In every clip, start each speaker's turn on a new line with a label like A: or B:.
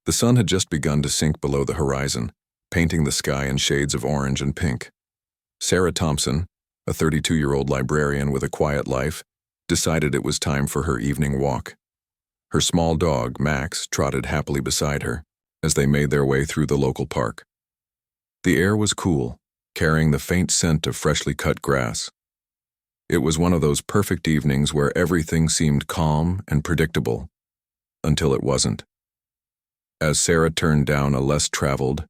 A: The sun had just begun to sink below the horizon, painting the sky in shades of orange and pink. Sarah Thompson, a 32-year-old librarian with a quiet life, decided it was time for her evening walk. Her small dog, Max, trotted happily beside her as they made their way through the local park. The air was cool, carrying the faint scent of freshly cut grass. It was one of those perfect evenings where everything seemed calm and predictable, until it wasn't. As Sarah turned down a less traveled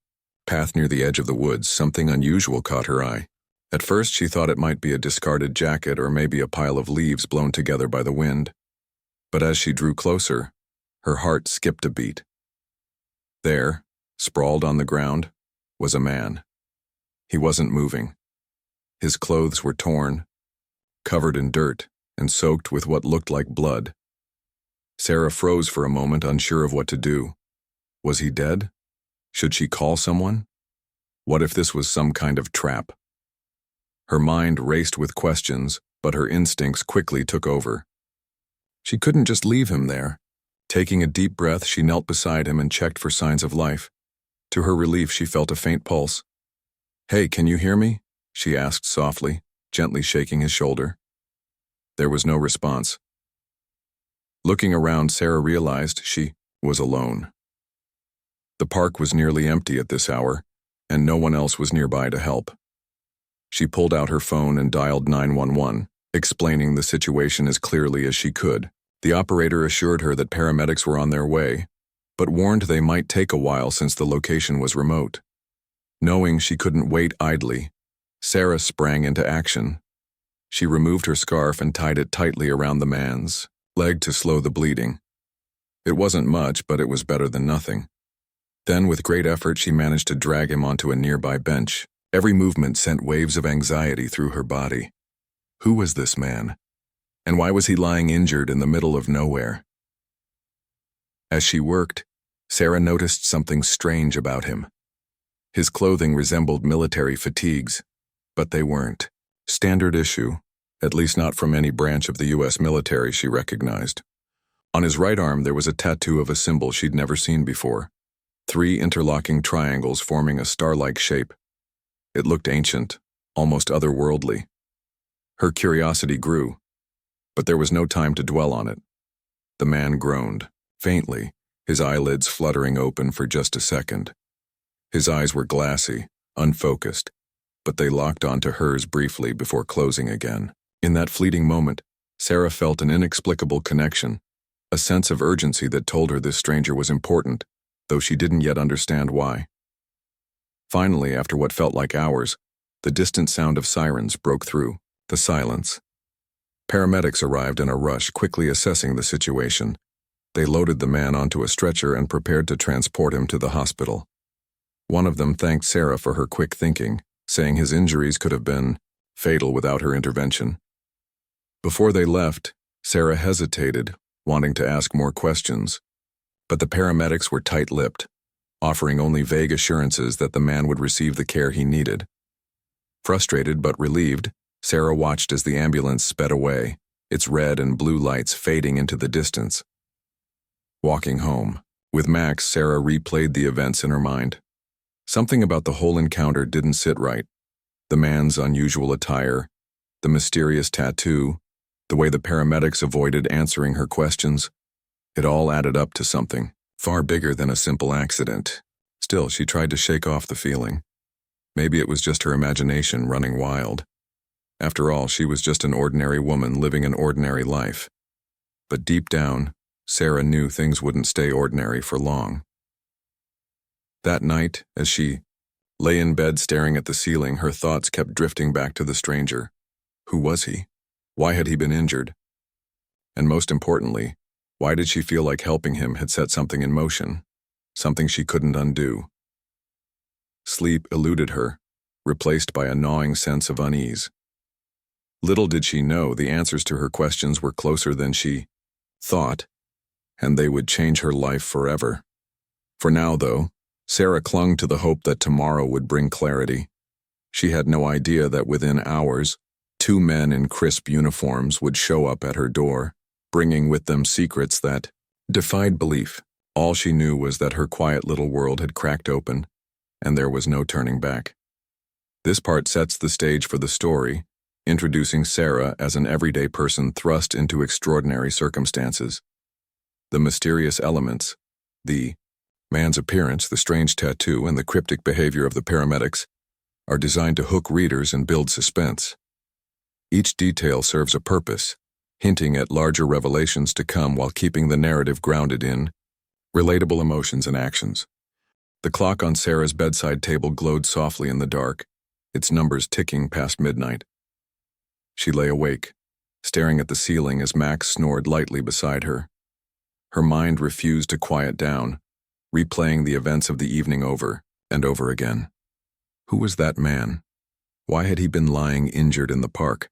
A: path near the edge of the woods, something unusual caught her eye. At first, she thought it might be a discarded jacket or maybe a pile of leaves blown together by the wind. But as she drew closer, her heart skipped a beat. There, sprawled on the ground, was a man. He wasn't moving. His clothes were torn, covered in dirt, and soaked with what looked like blood. Sarah froze for a moment, unsure of what to do. Was he dead? Should she call someone? What if this was some kind of trap? Her mind raced with questions, but her instincts quickly took over. She couldn't just leave him there. Taking a deep breath, she knelt beside him and checked for signs of life. To her relief, she felt a faint pulse. "Hey, can you hear me?" she asked softly, gently shaking his shoulder. There was no response. Looking around, Sarah realized she was alone. The park was nearly empty at this hour, and no one else was nearby to help. She pulled out her phone and dialed 911, explaining the situation as clearly as she could. The operator assured her that paramedics were on their way, but warned they might take a while since the location was remote. Knowing she couldn't wait idly, Sarah sprang into action. She removed her scarf and tied it tightly around the man's leg to slow the bleeding. It wasn't much, but it was better than nothing. Then, with great effort, she managed to drag him onto a nearby bench. Every movement sent waves of anxiety through her body. Who was this man? And why was he lying injured in the middle of nowhere? As she worked, Sarah noticed something strange about him. His clothing resembled military fatigues, but they weren't. Standard issue, at least not from any branch of the U.S. military she recognized. On his right arm there was a tattoo of a symbol she'd never seen before. 3 interlocking triangles forming a star-like shape. It looked ancient, almost otherworldly. Her curiosity grew, but there was no time to dwell on it. The man groaned, faintly, his eyelids fluttering open for just a second. His eyes were glassy, unfocused, but they locked onto hers briefly before closing again. In that fleeting moment, Sarah felt an inexplicable connection, a sense of urgency that told her this stranger was important, though she didn't yet understand why. Finally, after what felt like hours, the distant sound of sirens broke through the silence. Paramedics arrived in a rush, quickly assessing the situation. They loaded the man onto a stretcher and prepared to transport him to the hospital. One of them thanked Sarah for her quick thinking, saying his injuries could have been fatal without her intervention. Before they left, Sarah hesitated, wanting to ask more questions, but the paramedics were tight-lipped, offering only vague assurances that the man would receive the care he needed. Frustrated but relieved, Sarah watched as the ambulance sped away, its red and blue lights fading into the distance. Walking home, with Max, Sarah replayed the events in her mind. Something about the whole encounter didn't sit right. The man's unusual attire, the mysterious tattoo, the way the paramedics avoided answering her questions. It all added up to something far bigger than a simple accident. Still, she tried to shake off the feeling. Maybe it was just her imagination running wild. After all, she was just an ordinary woman living an ordinary life. But deep down, Sarah knew things wouldn't stay ordinary for long. That night, as she lay in bed staring at the ceiling, her thoughts kept drifting back to the stranger. Who was he? Why had he been injured? And most importantly, why did she feel like helping him had set something in motion, something she couldn't undo? Sleep eluded her, replaced by a gnawing sense of unease. Little did she know the answers to her questions were closer than she thought, and they would change her life forever. For now, though, Sarah clung to the hope that tomorrow would bring clarity. She had no idea that within hours, 2 men in crisp uniforms would show up at her door, bringing with them secrets that defied belief. All she knew was that her quiet little world had cracked open, and there was no turning back. This part sets the stage for the story, introducing Sarah as an everyday person thrust into extraordinary circumstances. The mysterious elements, the man's appearance, the strange tattoo, and the cryptic behavior of the paramedics, are designed to hook readers and build suspense. Each detail serves a purpose, hinting at larger revelations to come while keeping the narrative grounded in relatable emotions and actions. The clock on Sarah's bedside table glowed softly in the dark, its numbers ticking past midnight. She lay awake, staring at the ceiling as Max snored lightly beside her. Her mind refused to quiet down, replaying the events of the evening over and over again. Who was that man? Why had he been lying injured in the park?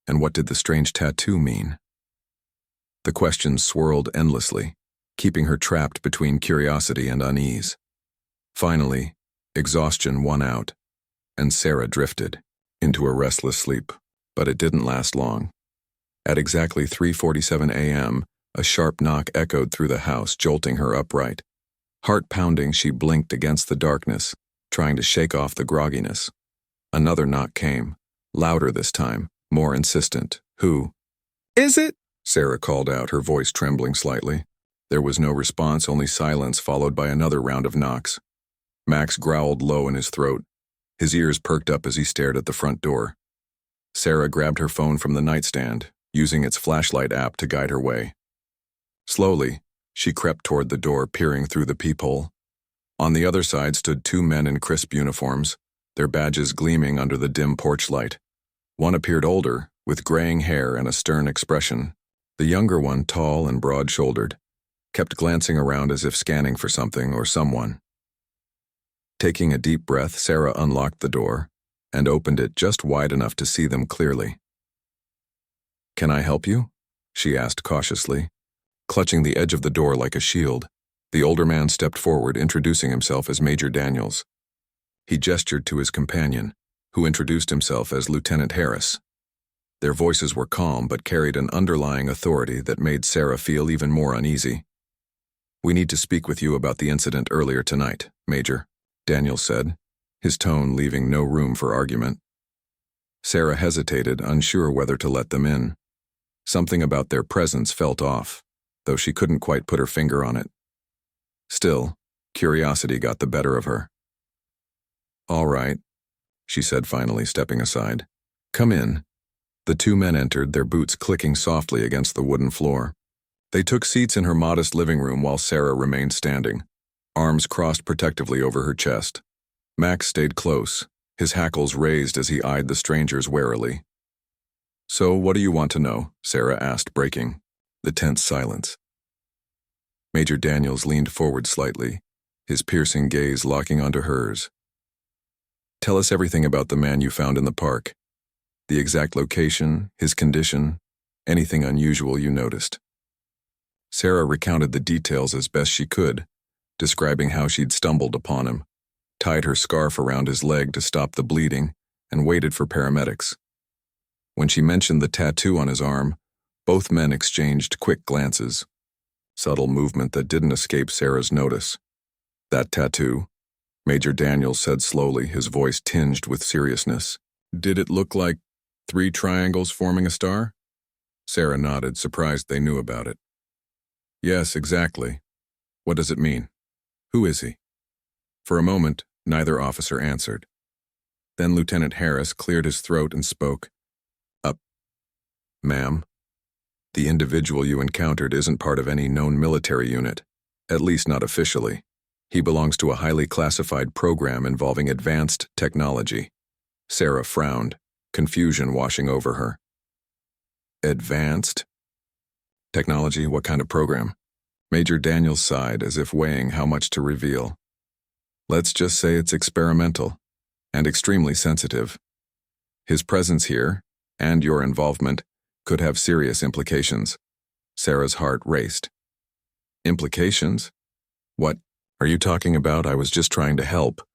A: And what did the strange tattoo mean? The questions swirled endlessly, keeping her trapped between curiosity and unease. Finally, exhaustion won out, and Sarah drifted into a restless sleep, but it didn't last long. At exactly 3:47 a.m., a sharp knock echoed through the house, jolting her upright. Heart pounding, she blinked against the darkness, trying to shake off the grogginess. Another knock came, louder this time, more insistent. "Who is it?" Sarah called out, her voice trembling slightly. There was no response, only silence followed by another round of knocks. Max growled low in his throat. His ears perked up as he stared at the front door. Sarah grabbed her phone from the nightstand, using its flashlight app to guide her way. Slowly, she crept toward the door, peering through the peephole. On the other side stood two men in crisp uniforms, their badges gleaming under the dim porch light. One appeared older, with graying hair and a stern expression. The younger one, tall and broad-shouldered, kept glancing around as if scanning for something or someone. Taking a deep breath, Sarah unlocked the door and opened it just wide enough to see them clearly. "Can I help you?" she asked cautiously, clutching the edge of the door like a shield. The older man stepped forward, introducing himself as Major Daniels. He gestured to his companion, who introduced himself as Lieutenant Harris. Their voices were calm but carried an underlying authority that made Sarah feel even more uneasy. "We need to speak with you about the incident earlier tonight, Major," Daniels said, his tone leaving no room for argument. Sarah hesitated, unsure whether to let them in. Something about their presence felt off, though she couldn't quite put her finger on it. Still, curiosity got the better of her. "All right," she said finally, stepping aside. "Come in." The two men entered, their boots clicking softly against the wooden floor. They took seats in her modest living room while Sarah remained standing, arms crossed protectively over her chest. Max stayed close, his hackles raised as he eyed the strangers warily. "So, what do you want to know?" Sarah asked, breaking the tense silence. Major Daniels leaned forward slightly, his piercing gaze locking onto hers. "Tell us everything about the man you found in the park. The exact location, his condition, anything unusual you noticed." Sarah recounted the details as best she could, describing how she'd stumbled upon him, tied her scarf around his leg to stop the bleeding, and waited for paramedics. When she mentioned the tattoo on his arm, both men exchanged quick glances, subtle movement that didn't escape Sarah's notice. "That tattoo," Major Daniels said slowly, his voice tinged with seriousness. "Did it look like 3 triangles forming a star?" Sarah nodded, surprised they knew about it. "Yes, exactly. What does it mean? Who is he?" For a moment, neither officer answered. Then Lieutenant Harris cleared his throat and spoke. "Ma'am, the individual you encountered isn't part of any known military unit, at least not officially. He belongs to a highly classified program involving advanced technology." Sarah frowned, confusion washing over her. "Advanced technology? What kind of program?" Major Daniels sighed, as if weighing how much to reveal. "Let's just say it's experimental, and extremely sensitive. His presence here, and your involvement, could have serious implications." Sarah's heart raced. "Implications? What are you talking about? I was just trying to help."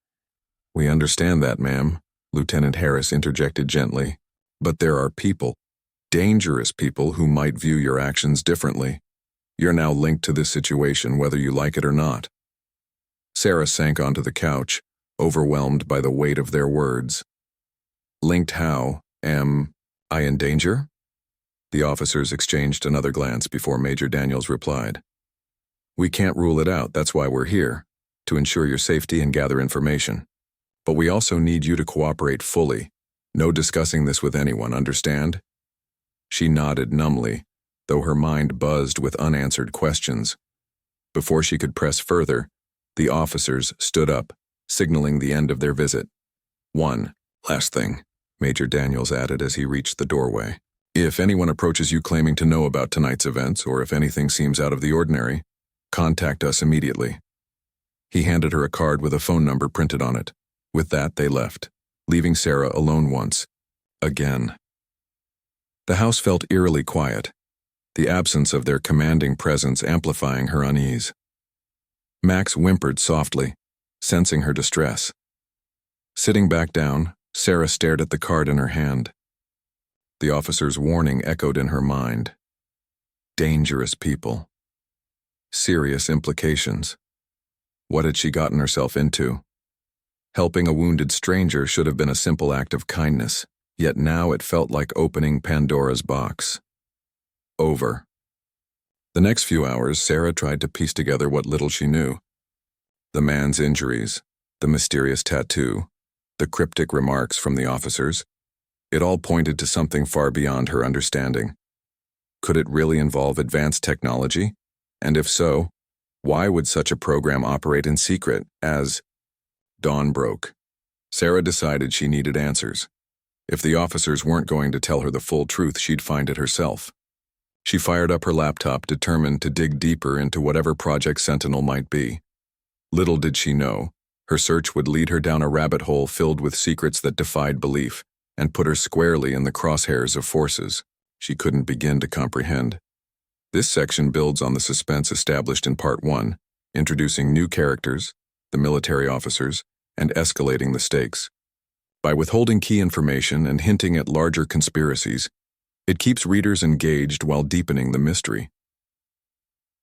A: "We understand that, ma'am," Lieutenant Harris interjected gently. "But there are people, dangerous people, who might view your actions differently. You're now linked to this situation whether you like it or not. Sarah sank onto the couch, overwhelmed by the weight of their words. Linked how? Am I in danger? The officers exchanged another glance before Major Daniels replied. We can't rule it out, that's why we're here, to ensure your safety and gather information. But we also need you to cooperate fully. No discussing this with anyone, understand? She nodded numbly, though her mind buzzed with unanswered questions. Before she could press further, the officers stood up, signaling the end of their visit. One last thing, Major Daniels added as he reached the doorway. If anyone approaches you claiming to know about tonight's events, or if anything seems out of the ordinary, contact us immediately. He handed her a card with a phone number printed on it. With that, they left, leaving Sarah alone once again. The house felt eerily quiet, the absence of their commanding presence amplifying her unease. Max whimpered softly, sensing her distress. Sitting back down, Sarah stared at the card in her hand. The officer's warning echoed in her mind. Dangerous people. Serious implications. What had she gotten herself into? Helping a wounded stranger should have been a simple act of kindness, yet now it felt like opening Pandora's box. Over. The next few hours, Sarah tried to piece together what little she knew. The man's injuries, the mysterious tattoo, the cryptic remarks from the officers. It all pointed to something far beyond her understanding. Could it really involve advanced technology? And if so, why would such a program operate in secret as... Dawn broke. Sarah decided she needed answers. If the officers weren't going to tell her the full truth, she'd find it herself. She fired up her laptop, determined to dig deeper into whatever Project Sentinel might be. Little did she know, her search would lead her down a rabbit hole filled with secrets that defied belief, and put her squarely in the crosshairs of forces she couldn't begin to comprehend. This section builds on the suspense established in Part 1, introducing new characters, the military officers, and escalating the stakes. By withholding key information and hinting at larger conspiracies, it keeps readers engaged while deepening the mystery.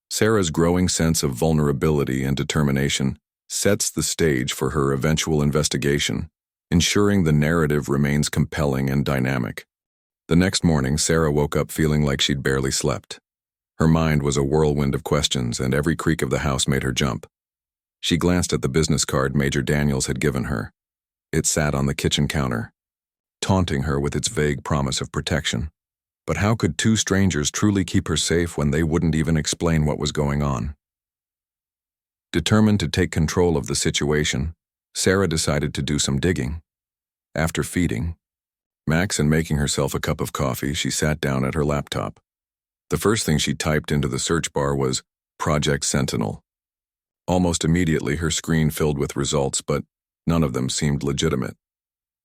A: Sarah's growing sense of vulnerability and determination sets the stage for her eventual investigation, ensuring the narrative remains compelling and dynamic. The next morning, Sarah woke up feeling like she'd barely slept. Her mind was a whirlwind of questions, and every creak of the house made her jump. She glanced at the business card Major Daniels had given her. It sat on the kitchen counter, taunting her with its vague promise of protection. But how could two strangers truly keep her safe when they wouldn't even explain what was going on? Determined to take control of the situation, Sarah decided to do some digging. After feeding Max and making herself a cup of coffee, she sat down at her laptop. The first thing she typed into the search bar was Project Sentinel. Almost immediately, her screen filled with results, but none of them seemed legitimate.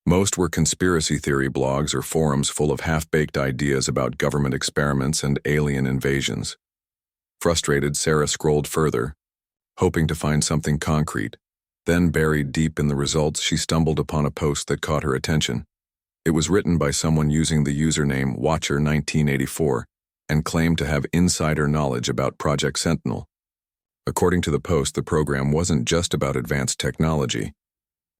A: Most were conspiracy theory blogs or forums full of half-baked ideas about government experiments and alien invasions. Frustrated, Sarah scrolled further, hoping to find something concrete. Then, buried deep in the results, she stumbled upon a post that caught her attention. It was written by someone using the username Watcher1984 and claimed to have insider knowledge about Project Sentinel. According to the post, the program wasn't just about advanced technology.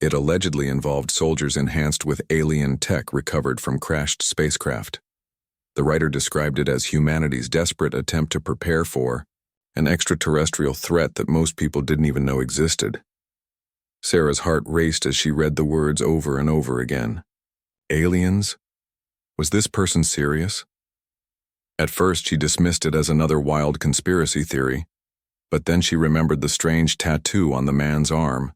A: It allegedly involved soldiers enhanced with alien tech recovered from crashed spacecraft. The writer described it as humanity's desperate attempt to prepare for an extraterrestrial threat that most people didn't even know existed. Sarah's heart raced as she read the words over and over again. Aliens? Was this person serious? At first, she dismissed it as another wild conspiracy theory, but then she remembered the strange tattoo on the man's arm,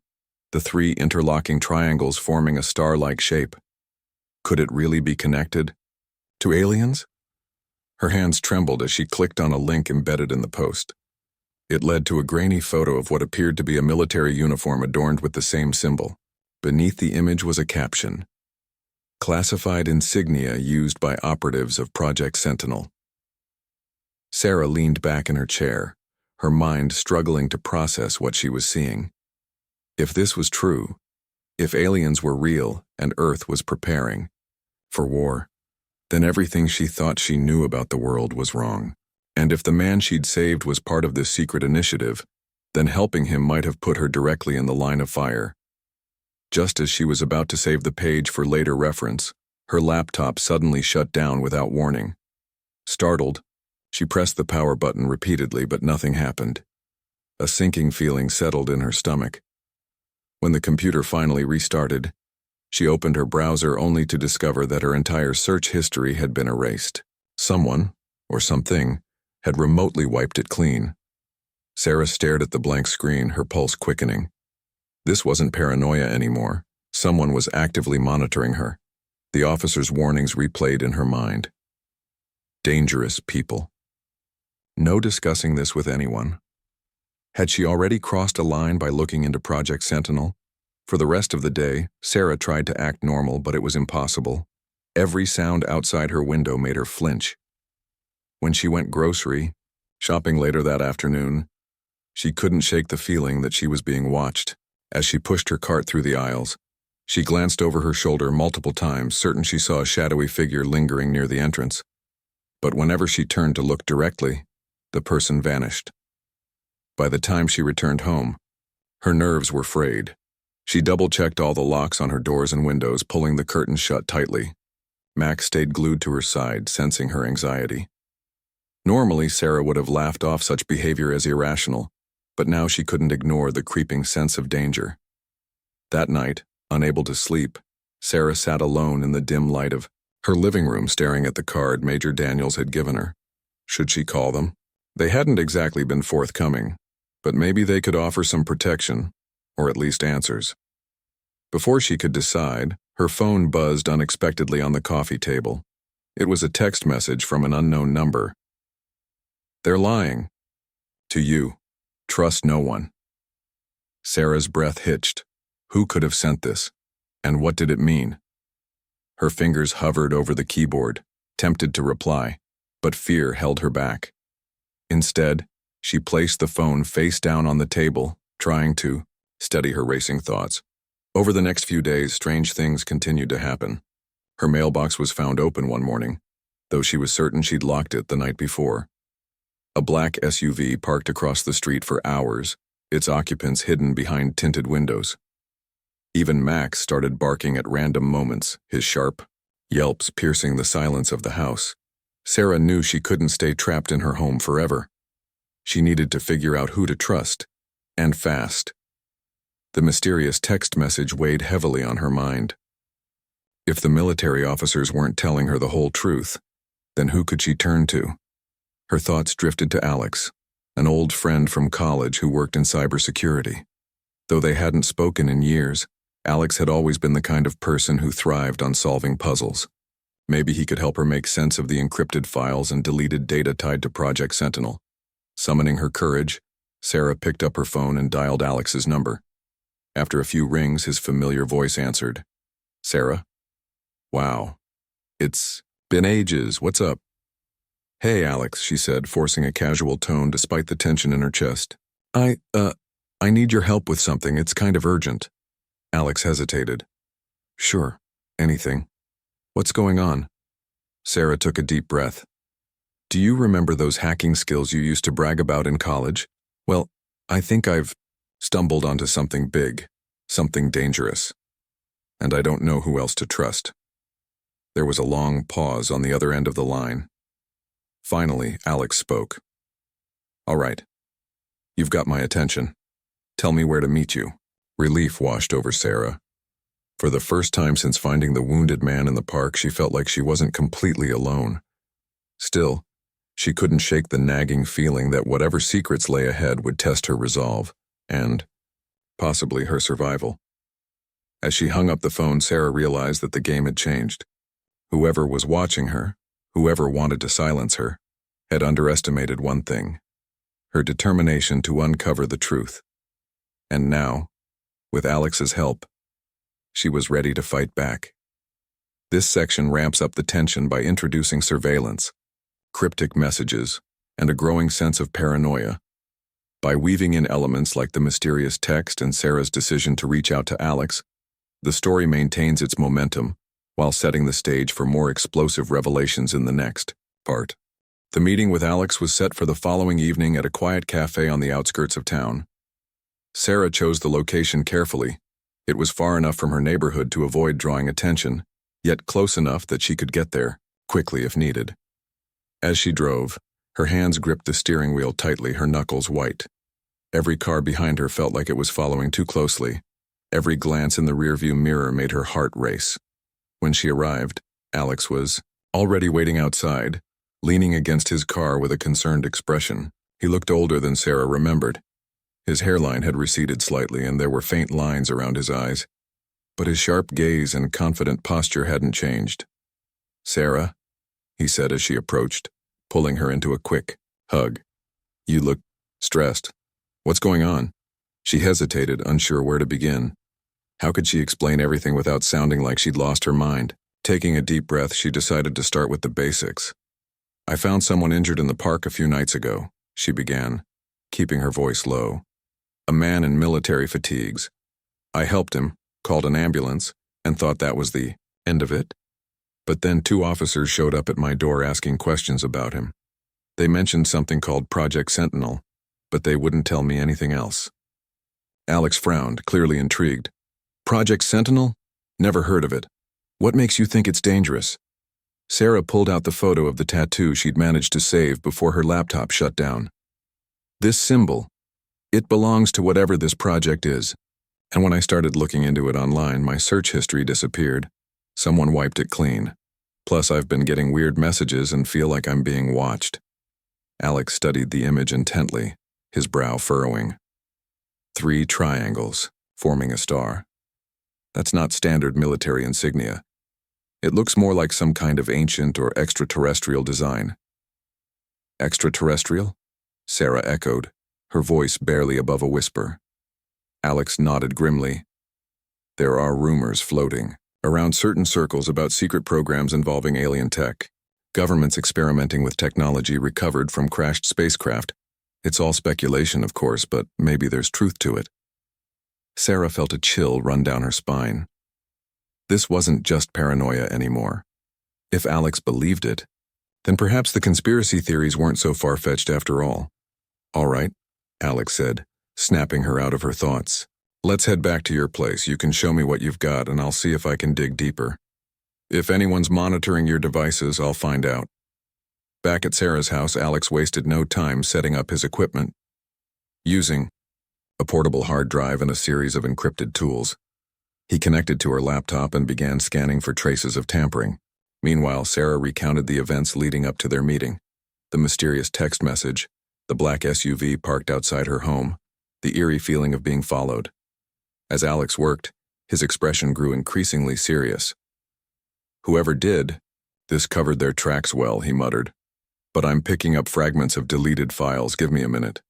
A: the 3 interlocking triangles forming a star-like shape. Could it really be connected to aliens? Her hands trembled as she clicked on a link embedded in the post. It led to a grainy photo of what appeared to be a military uniform adorned with the same symbol. Beneath the image was a caption: Classified insignia used by operatives of Project Sentinel. Sarah leaned back in her chair, her mind struggling to process what she was seeing. If this was true, if aliens were real and Earth was preparing for war, then everything she thought she knew about the world was wrong. And if the man she'd saved was part of this secret initiative, then helping him might have put her directly in the line of fire. Just as she was about to save the page for later reference, her laptop suddenly shut down without warning. Startled, she pressed the power button repeatedly, but nothing happened. A sinking feeling settled in her stomach. When the computer finally restarted, she opened her browser only to discover that her entire search history had been erased. Someone, or something, had remotely wiped it clean. Sarah stared at the blank screen, her pulse quickening. This wasn't paranoia anymore. Someone was actively monitoring her. The officer's warnings replayed in her mind. Dangerous people. No discussing this with anyone. Had she already crossed a line by looking into Project Sentinel? For the rest of the day, Sarah tried to act normal, but it was impossible. Every sound outside her window made her flinch. When she went grocery shopping later that afternoon, she couldn't shake the feeling that she was being watched. As she pushed her cart through the aisles, she glanced over her shoulder multiple times, certain she saw a shadowy figure lingering near the entrance. But whenever she turned to look directly, the person vanished. By the time she returned home, her nerves were frayed. She double-checked all the locks on her doors and windows, pulling the curtains shut tightly. Max stayed glued to her side, sensing her anxiety. Normally, Sarah would have laughed off such behavior as irrational, but now she couldn't ignore the creeping sense of danger. That night, unable to sleep, Sarah sat alone in the dim light of her living room, staring at the card Major Daniels had given her. Should she call them? They hadn't exactly been forthcoming, but maybe they could offer some protection, or at least answers. Before she could decide, her phone buzzed unexpectedly on the coffee table. It was a text message from an unknown number. "They're lying. To you. Trust no one." Sarah's breath hitched. Who could have sent this? And what did it mean? Her fingers hovered over the keyboard, tempted to reply, but fear held her back. Instead, she placed the phone face down on the table, trying to steady her racing thoughts. Over the next few days, strange things continued to happen. Her mailbox was found open one morning, though she was certain she'd locked it the night before. A black SUV parked across the street for hours, its occupants hidden behind tinted windows. Even Max started barking at random moments, his sharp yelps piercing the silence of the house. Sarah knew she couldn't stay trapped in her home forever. She needed to figure out who to trust, and fast. The mysterious text message weighed heavily on her mind. If the military officers weren't telling her the whole truth, then who could she turn to? Her thoughts drifted to Alex, an old friend from college who worked in cybersecurity. Though they hadn't spoken in years, Alex had always been the kind of person who thrived on solving puzzles. Maybe he could help her make sense of the encrypted files and deleted data tied to Project Sentinel. Summoning her courage, Sarah picked up her phone and dialed Alex's number. After a few rings, his familiar voice answered. "Sarah? Wow. It's been ages. What's up?" "Hey, Alex," she said, forcing a casual tone despite the tension in her chest. I need your help with something. It's kind of urgent." Alex hesitated. "Sure, anything. What's going on?" Sarah took a deep breath. "Do you remember those hacking skills you used to brag about in college? Well, I think I've stumbled onto something big, something dangerous. And I don't know who else to trust." There was a long pause on the other end of the line. Finally, Alex spoke. "All right. You've got my attention. Tell me where to meet you." Relief washed over Sarah. For the first time since finding the wounded man in the park, she felt like she wasn't completely alone. Still, she couldn't shake the nagging feeling that whatever secrets lay ahead would test her resolve, and possibly her survival. As she hung up the phone, Sarah realized that the game had changed. Whoever was watching her, whoever wanted to silence her, had underestimated one thing: her determination to uncover the truth. And now, with Alex's help, she was ready to fight back. This section ramps up the tension by introducing surveillance, cryptic messages, and a growing sense of paranoia. By weaving in elements like the mysterious text and Sarah's decision to reach out to Alex, the story maintains its momentum while setting the stage for more explosive revelations in the next part. The meeting with Alex was set for the following evening at a quiet cafe on the outskirts of town. Sarah chose the location carefully. It was far enough from her neighborhood to avoid drawing attention, yet close enough that she could get there, quickly if needed. As she drove, her hands gripped the steering wheel tightly, her knuckles white. Every car behind her felt like it was following too closely. Every glance in the rearview mirror made her heart race. When she arrived, Alex was already waiting outside, leaning against his car with a concerned expression. He looked older than Sarah remembered. His hairline had receded slightly and there were faint lines around his eyes. But his sharp gaze and confident posture hadn't changed. "Sarah," he said as she approached, pulling her into a quick hug. "You look stressed. What's going on?" She hesitated, unsure where to begin. How could she explain everything without sounding like she'd lost her mind? Taking a deep breath, she decided to start with the basics. "I found someone injured in the park a few nights ago," she began, keeping her voice low. "A man in military fatigues. I helped him, called an ambulance, and thought that was the end of it. But then 2 officers showed up at my door asking questions about him. They mentioned something called Project Sentinel, but they wouldn't tell me anything else." Alex frowned, clearly intrigued. "Project Sentinel? Never heard of it. What makes you think it's dangerous?" Sarah pulled out the photo of the tattoo she'd managed to save before her laptop shut down. "This symbol, it belongs to whatever this project is. And when I started looking into it online, my search history disappeared. Someone wiped it clean. Plus, I've been getting weird messages and feel like I'm being watched." Alex studied the image intently, his brow furrowing. 3 triangles, forming a star. That's not standard military insignia. It looks more like some kind of ancient or extraterrestrial design. "Extraterrestrial?" Sarah echoed, her voice barely above a whisper. Alex nodded grimly. "There are rumors floating around certain circles about secret programs involving alien tech. Governments experimenting with technology recovered from crashed spacecraft. It's all speculation, of course, but maybe there's truth to it." Sarah felt a chill run down her spine. This wasn't just paranoia anymore. If Alex believed it, then perhaps the conspiracy theories weren't so far-fetched after all. "All right," Alex said, snapping her out of her thoughts. "Let's head back to your place. You can show me what you've got, and I'll see if I can dig deeper. If anyone's monitoring your devices, I'll find out." Back at Sarah's house, Alex wasted no time setting up his equipment. Using a portable hard drive and a series of encrypted tools, he connected to her laptop and began scanning for traces of tampering. Meanwhile, Sarah recounted the events leading up to their meeting. The mysterious text message, the black SUV parked outside her home, the eerie feeling of being followed. As Alex worked, his expression grew increasingly serious. "Whoever did, this covered their tracks well," he muttered. "But I'm picking up fragments of deleted files. Give me a minute."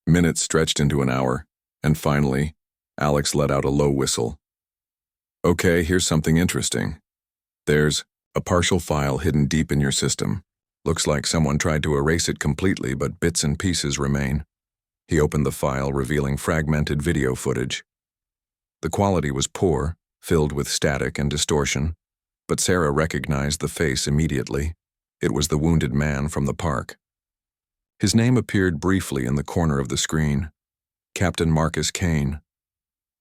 A: Minutes stretched into an hour, and finally, Alex let out a low whistle. "Okay, here's something interesting. There's a partial file hidden deep in your system. Looks like someone tried to erase it completely, but bits and pieces remain." He opened the file, revealing fragmented video footage. The quality was poor, filled with static and distortion, but Sarah recognized the face immediately. It was the wounded man from the park. His name appeared briefly in the corner of the screen. Captain Marcus Kane.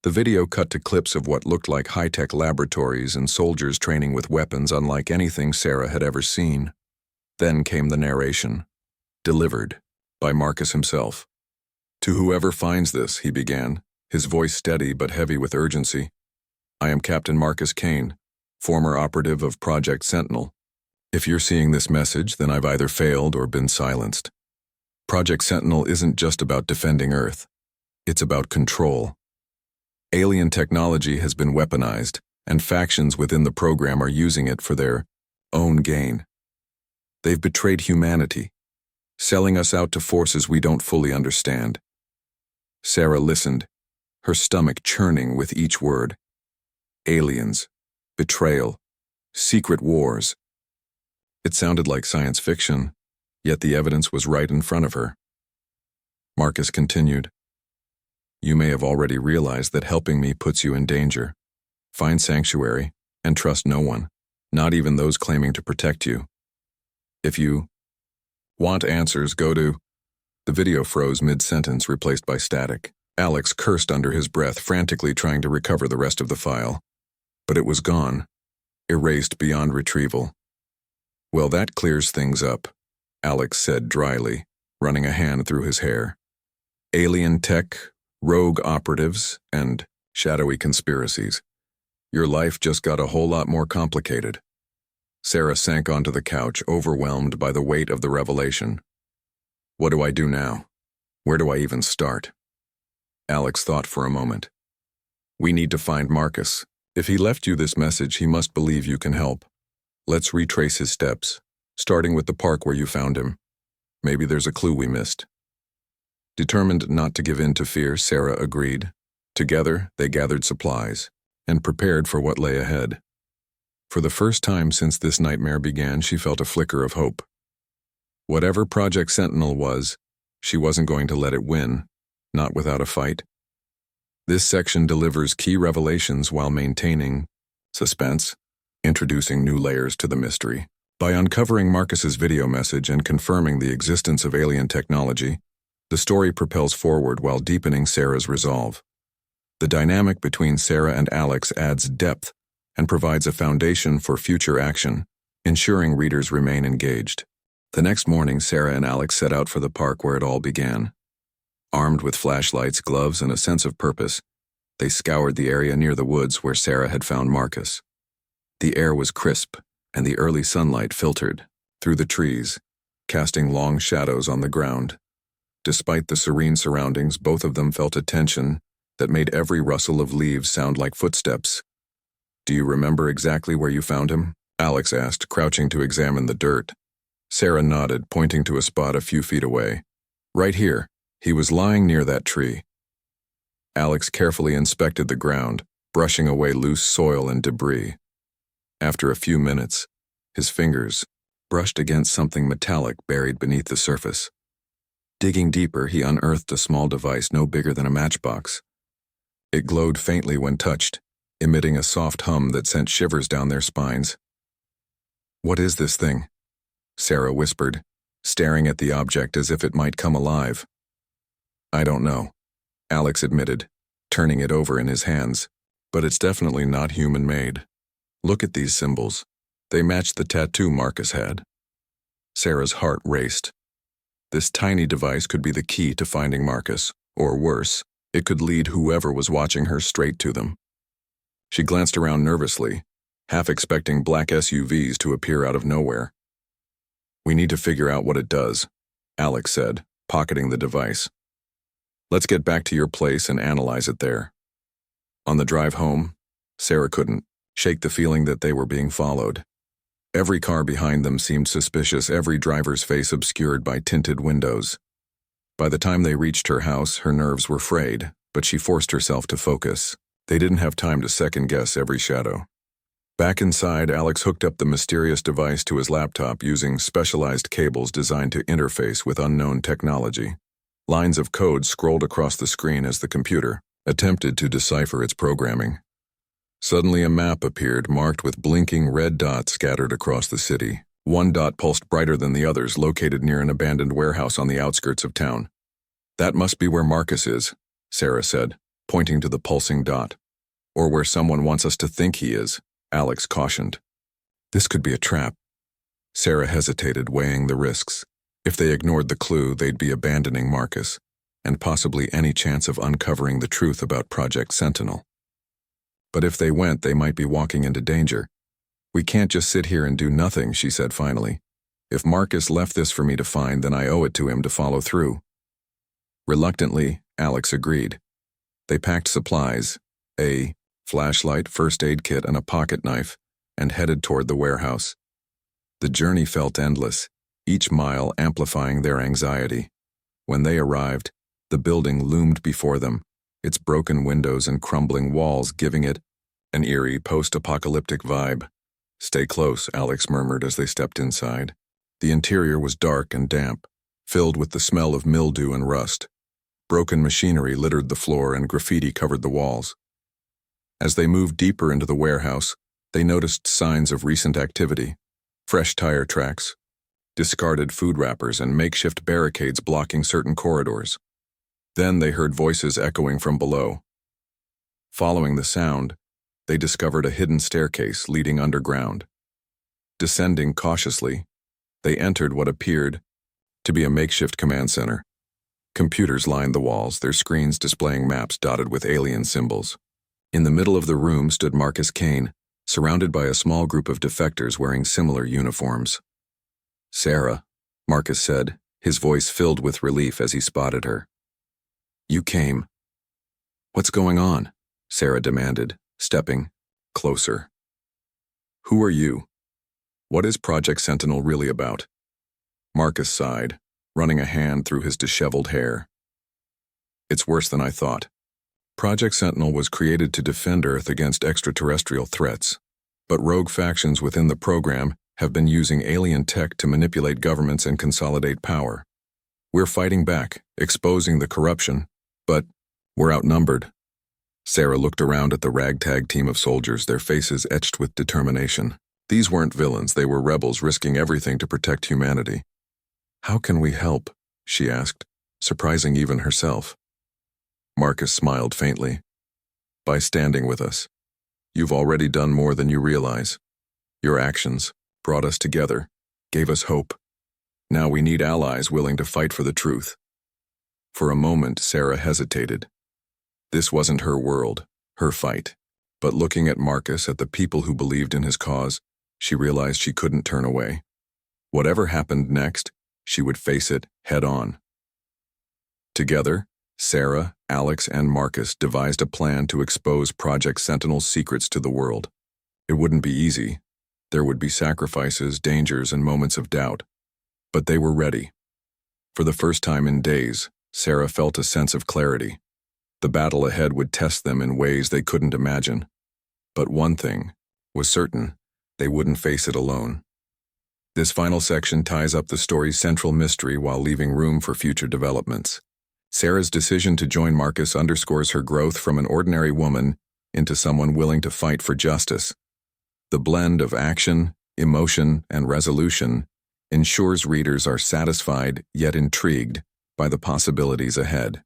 A: The video cut to clips of what looked like high-tech laboratories and soldiers training with weapons unlike anything Sarah had ever seen. Then came the narration, delivered by Marcus himself. "To whoever finds this," he began, his voice steady but heavy with urgency. "I am Captain Marcus Kane, former operative of Project Sentinel. If you're seeing this message, then I've either failed or been silenced. Project Sentinel isn't just about defending Earth. It's about control. Alien technology has been weaponized, and factions within the program are using it for their own gain. They've betrayed humanity, selling us out to forces we don't fully understand." Sarah listened, her stomach churning with each word. Aliens, betrayal, secret wars. It sounded like science fiction, yet the evidence was right in front of her. Marcus continued, "You may have already realized that helping me puts you in danger. Find sanctuary and trust no one, not even those claiming to protect you. If you Want answers, go to... The video froze mid-sentence, replaced by static. Alex cursed under his breath, frantically trying to recover the rest of the file. But it was gone, erased beyond retrieval. Well, that clears things up, Alex said dryly, running a hand through his hair. Alien tech, rogue operatives, and shadowy conspiracies. Your life just got a whole lot more complicated. Sarah sank onto the couch, overwhelmed by the weight of the revelation. What do I do now? Where do I even start? Alex thought for a moment. We need to find Marcus. If he left you this message, he must believe you can help. Let's retrace his steps, starting with the park where you found him. Maybe there's a clue we missed. Determined not to give in to fear, Sarah agreed. Together, they gathered supplies and prepared for what lay ahead. For the first time since this nightmare began, she felt a flicker of hope. Whatever Project Sentinel was, she wasn't going to let it win, not without a fight. This section delivers key revelations while maintaining suspense, introducing new layers to the mystery. By uncovering Marcus's video message and confirming the existence of alien technology, the story propels forward while deepening Sarah's resolve. The dynamic between Sarah and Alex adds depth and provides a foundation for future action, ensuring readers remain engaged. The next morning, Sarah and Alex set out for the park where it all began. Armed with flashlights, gloves, and a sense of purpose, they scoured the area near the woods where Sarah had found Marcus. The air was crisp, and the early sunlight filtered through the trees, casting long shadows on the ground. Despite the serene surroundings, both of them felt a tension that made every rustle of leaves sound like footsteps. Do you remember exactly where you found him? Alex asked, crouching to examine the dirt. Sarah nodded, pointing to a spot a few feet away. Right here. He was lying near that tree. Alex carefully inspected the ground, brushing away loose soil and debris. After a few minutes, his fingers brushed against something metallic buried beneath the surface. Digging deeper, he unearthed a small device no bigger than a matchbox. It glowed faintly when touched, emitting a soft hum that sent shivers down their spines. What is this thing? Sarah whispered, staring at the object as if it might come alive. I don't know, Alex admitted, turning it over in his hands, but it's definitely not human-made. Look at these symbols. They match the tattoo Marcus had. Sarah's heart raced. This tiny device could be the key to finding Marcus, or worse, it could lead whoever was watching her straight to them. She glanced around nervously, half expecting black SUVs to appear out of nowhere. We need to figure out what it does, Alex said, pocketing the device. Let's get back to your place and analyze it there. On the drive home, Sarah couldn't shake the feeling that they were being followed. Every car behind them seemed suspicious, every driver's face obscured by tinted windows. By the time they reached her house, her nerves were frayed, but she forced herself to focus. They didn't have time to second-guess every shadow. Back inside, Alex hooked up the mysterious device to his laptop using specialized cables designed to interface with unknown technology. Lines of code scrolled across the screen as the computer attempted to decipher its programming. Suddenly, a map appeared, marked with blinking red dots scattered across the city. One dot pulsed brighter than the others, located near an abandoned warehouse on the outskirts of town. That must be where Marcus is, Sarah said, pointing to the pulsing dot. Or where someone wants us to think he is, Alex cautioned. This could be a trap. Sarah hesitated, weighing the risks. If they ignored the clue, they'd be abandoning Marcus, and possibly any chance of uncovering the truth about Project Sentinel. But if they went, they might be walking into danger. We can't just sit here and do nothing, she said finally. If Marcus left this for me to find, then I owe it to him to follow through. Reluctantly, Alex agreed. They packed supplies, a flashlight, first aid kit, and a pocket knife, and headed toward the warehouse. The journey felt endless, each mile amplifying their anxiety. When they arrived, the building loomed before them, its broken windows and crumbling walls giving it an eerie post-apocalyptic vibe. Stay close, Alex murmured as they stepped inside. The interior was dark and damp, filled with the smell of mildew and rust. Broken machinery littered the floor and graffiti covered the walls. As they moved deeper into the warehouse, they noticed signs of recent activity. Fresh tire tracks, discarded food wrappers and makeshift barricades blocking certain corridors. Then they heard voices echoing from below. Following the sound, they discovered a hidden staircase leading underground. Descending cautiously, they entered what appeared to be a makeshift command center. Computers lined the walls, their screens displaying maps dotted with alien symbols. In the middle of the room stood Marcus Kane, surrounded by a small group of defectors wearing similar uniforms. "Sarah," Marcus said, his voice filled with relief as he spotted her. "You came." "What's going on?" Sarah demanded, stepping closer. "Who are you? What is Project Sentinel really about?" Marcus sighed, running a hand through his disheveled hair. "It's worse than I thought. Project Sentinel was created to defend Earth against extraterrestrial threats, but rogue factions within the program have been using alien tech to manipulate governments and consolidate power. We're fighting back, exposing the corruption, but we're outnumbered." Sarah looked around at the ragtag team of soldiers, their faces etched with determination. These weren't villains, they were rebels risking everything to protect humanity. "How can we help?" she asked, surprising even herself. Marcus smiled faintly. "By standing with us. You've already done more than you realize. Your actions brought us together, gave us hope. Now we need allies willing to fight for the truth." For a moment, Sarah hesitated. This wasn't her world, her fight. But looking at Marcus, at the people who believed in his cause, she realized she couldn't turn away. Whatever happened next, she would face it head on. Together, Sarah, Alex, and Marcus devised a plan to expose Project Sentinel's secrets to the world. It wouldn't be easy. There would be sacrifices, dangers, and moments of doubt. But they were ready. For the first time in days, Sarah felt a sense of clarity. The battle ahead would test them in ways they couldn't imagine. But one thing was certain: they wouldn't face it alone. This final section ties up the story's central mystery while leaving room for future developments. Sarah's decision to join Marcus underscores her growth from an ordinary woman into someone willing to fight for justice. The blend of action, emotion, and resolution ensures readers are satisfied yet intrigued by the possibilities ahead.